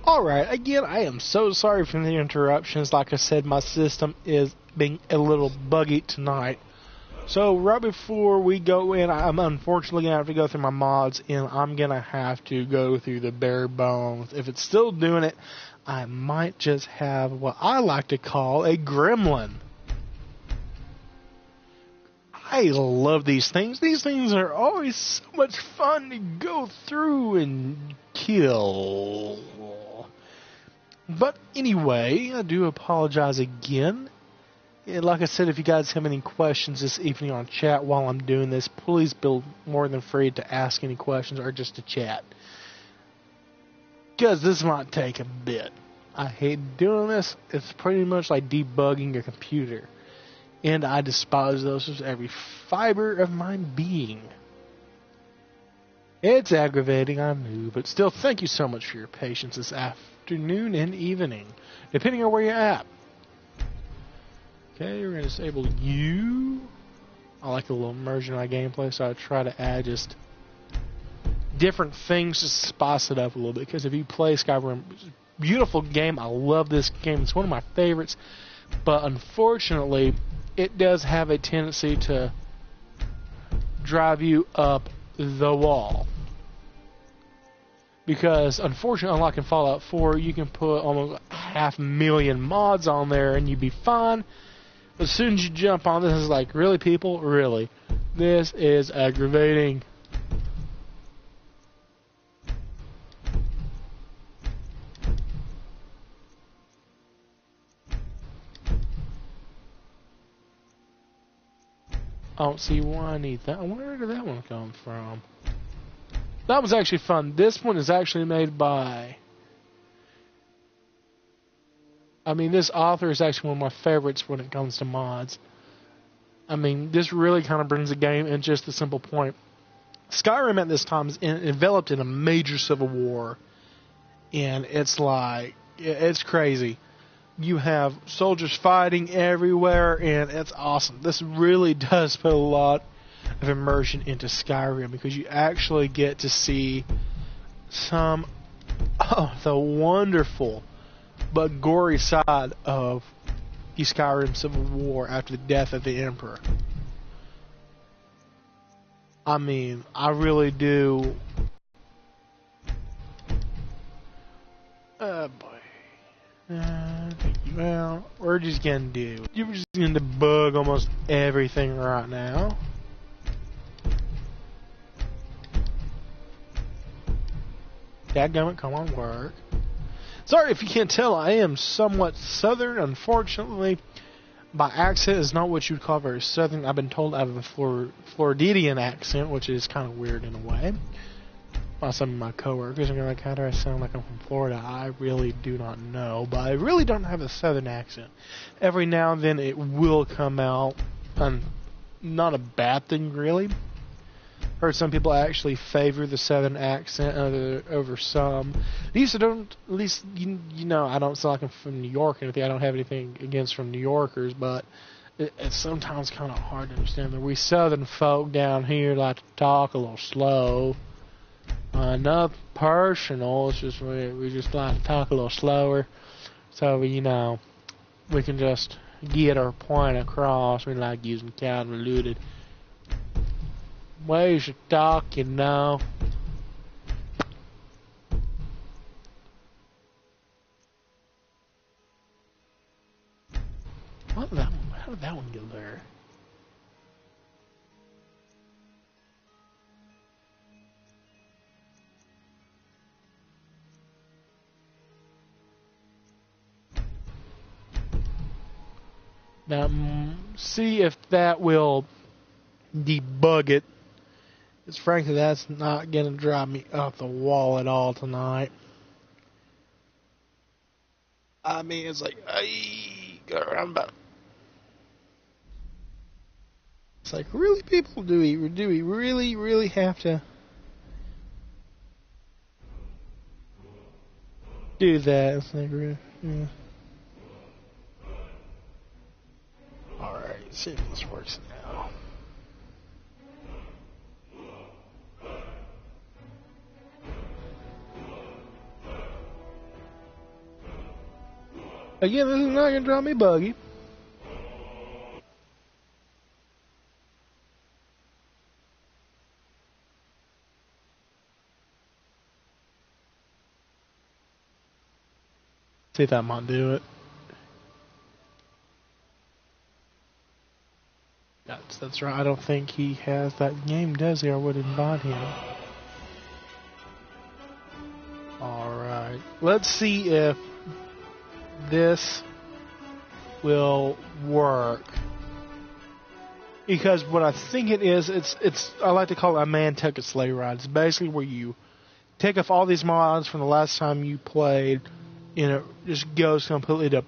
Alright, again, I am so sorry for the interruptions. Like I said, my system is being a little buggy tonight. So, right before we go in, I'm unfortunately going to have to go through my mods, and I'm going to have to go through the bare bones. If it's still doing it, I might just have what I like to call a gremlin. I love these things. These things are always so much fun to go through and kill. But anyway, I do apologize again. And like I said, if you guys have any questions this evening on chat while I'm doing this, please feel more than free to ask any questions or just to chat. Because this might take a bit. I hate doing this. It's pretty much like debugging a computer. And I despise those with every fiber of my being. It's aggravating, I know, but still, thank you so much for your patience this afternoon and evening, depending on where you're at. Okay, we're going to disable you. I like a little immersion in my gameplay, so I try to add just different things to spice it up a little bit. Because if you play Skyrim, it's a beautiful game. I love this game. It's one of my favorites. But unfortunately, it does have a tendency to drive you up the wall. Because, unfortunately, unlike in Fallout 4, you can put almost 500,000 mods on there and you'd be fine. But as soon as you jump on this, it's like, really, people? Really? This is aggravating. I don't see why I need that. Where did that one come from? That was actually fun. This one is actually made by... I mean, this author is actually one of my favorites when it comes to mods. I mean, this really kind of brings the game in just a simple point. Skyrim at this time is enveloped in a major civil war. And it's like... it's crazy. You have soldiers fighting everywhere, and it's awesome. This really does put a lot of immersion into Skyrim, because you actually get to see some of the wonderful but gory side of the Skyrim Civil War after the death of the Emperor. I mean, I really do. Oh boy. Well, we're just gonna do. You're just gonna debug almost everything right now. Dadgummit, come on, work. Sorry if you can't tell, I am somewhat southern. Unfortunately, my accent is not what you'd call very southern. I've been told I have a Floridian accent, which is kind of weird in a way. By some of my coworkers are like, how do I sound like I'm from Florida? I really do not know, but I really don't have a southern accent. Every now and then it will come out, and not a bad thing really. Heard some people actually favor the southern accent over some. At least I don't. At least you know I don't sound like I'm from New York or anything. I don't have anything against from New Yorkers, but it's sometimes kind of hard to understand that we southern folk down here like to talk a little slow. Not personal. It's just we just like to talk a little slower, so you know we can just get our point across. We like using convoluted ways to talk, you know. How did that one get there? Now, see if that will debug it. Because frankly, that's not going to drive me up the wall at all tonight. I mean, it's like, go around about. It's like, really, people, do we really have to do that? It's like, yeah. Alright, see if this works now. Again, this is not going to drive me buggy. See if that might do it. That's right. I don't think he has that game, does he? I would invite him. Alright. Let's see if this will work. Because what I think it is, it's I like to call it a man took a sleigh ride. It's basically where you take off all these mods from the last time you played, and it just goes completely to...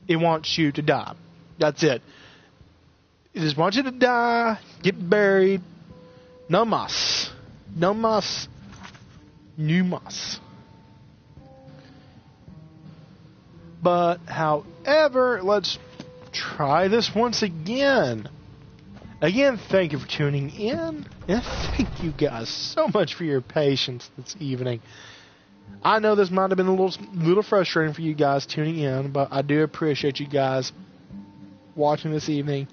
It wants you to die. That's it. It just wants you to die, get buried. No mas. No mas. New mas. But, however, let's try this once again. Again, thank you for tuning in. And thank you guys so much for your patience this evening. I know this might have been a little frustrating for you guys tuning in, but I do appreciate you guys watching this evening.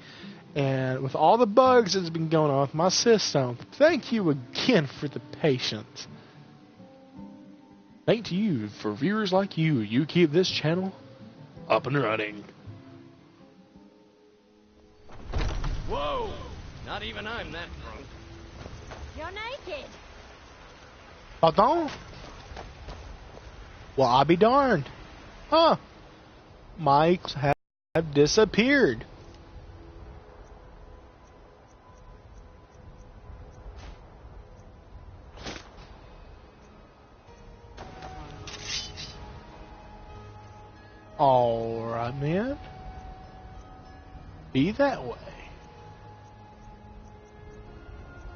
And with all the bugs that's been going on with my system, thank you again for the patience. Thank you for viewers like you. You keep this channel up and running. Whoa! Not even I'm that drunk. You're naked. Pardon? Well, I'll be darned. Huh. Mics have disappeared. Alright, man. Be that way.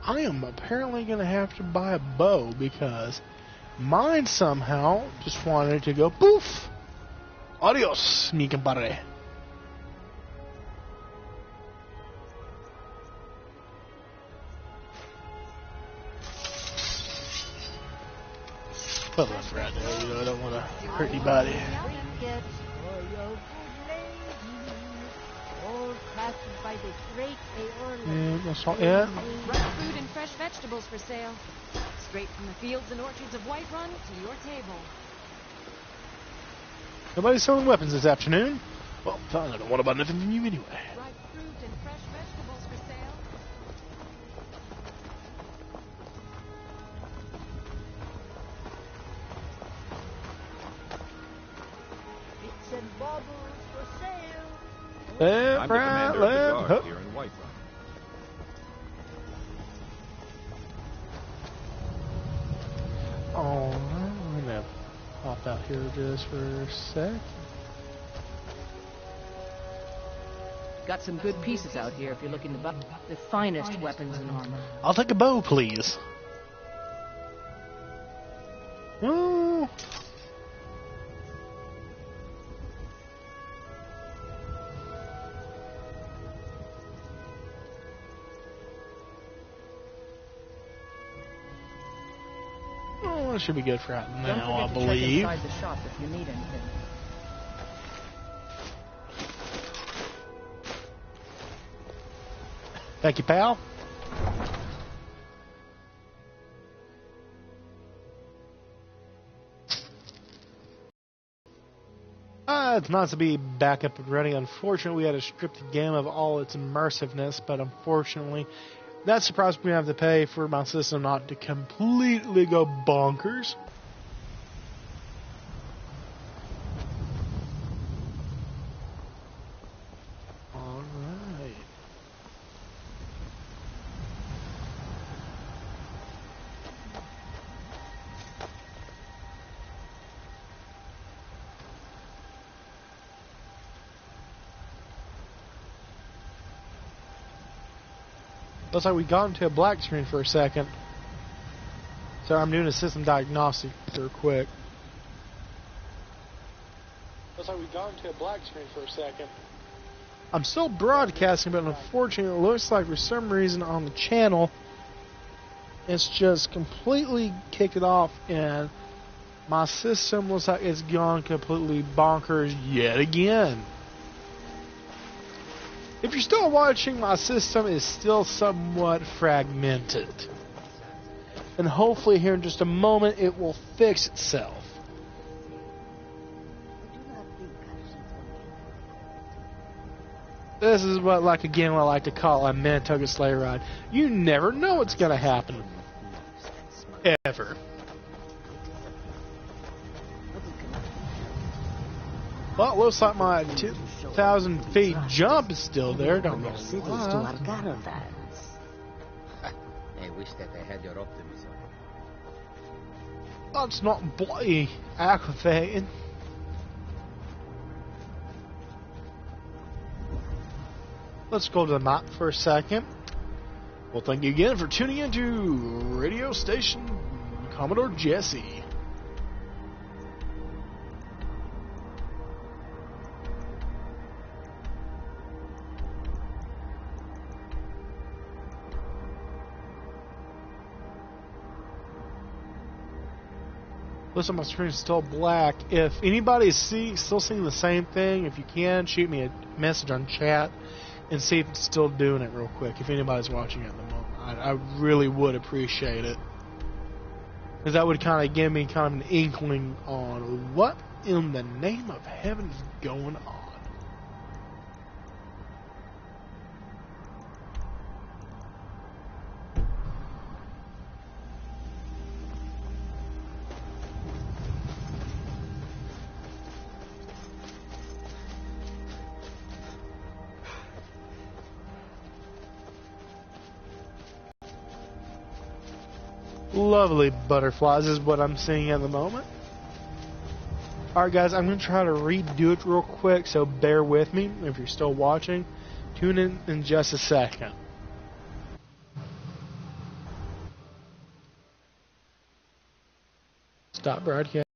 I am apparently going to have to buy a bow because mine somehow just wanted to go poof. Adios, mi compadre. Put left right there, you know, I don't want to hurt anybody. Yeah, that's all, yeah. Rough food and fresh vegetables for sale. Straight from the fields and orchards of Whiterun to your table. Nobody's selling weapons this afternoon. Well, fine, I don't want to buy nothing from you anyway. Ripe fruit and fresh vegetables for sale. Bits and baubles for sale. Left, I'm the right, commander of the left, guard hook. here in Whiterun. Alright, I'm gonna pop out here just for a sec. Got some good pieces out here if you're looking to buy the finest weapons and armor. I'll take a bow, please. Oh. Oh, that should be good for right Don't now, I forget to check believe. inside the shop if you need anything. Thank you, pal. It's nice to be back up and running. Unfortunately, we had to strip the game of all its immersiveness, but unfortunately, that's the price we have to pay for my system not to completely go bonkers. Alright. Looks like we got into a black screen for a second. So I'm doing a system diagnostic real quick. Looks like we got into a black screen for a second. I'm still broadcasting, but unfortunately it looks like for some reason on the channel it's just completely kicked it off and My system looks like it's gone completely bonkers yet again. If you're still watching, my system is still somewhat fragmented. And hopefully here in just a moment it will fix itself. This is what, like, again, what I like to call a Manitoga sleigh ride. You never know what's going to happen. Ever. Well, it looks like my 2,000 feet jump is still there. Don't know why. I wish that I had your optimism. That's not bloody aggravating. Let's go to the map for a second. Well, thank you again for tuning in to Radio Station Commodore Jesse. Listen, my screen is still black. If anybody is still seeing the same thing, if you can, shoot me a message on chat and see if it's still doing it real quick. If anybody's watching at the moment, I really would appreciate it. Because that would kind of give me kind of an inkling on what in the name of heaven is going on. Lovely butterflies is what I'm seeing at the moment. Alright guys, I'm going to try to redo it real quick, so bear with me if you're still watching. Tune in just a second. Stop broadcast.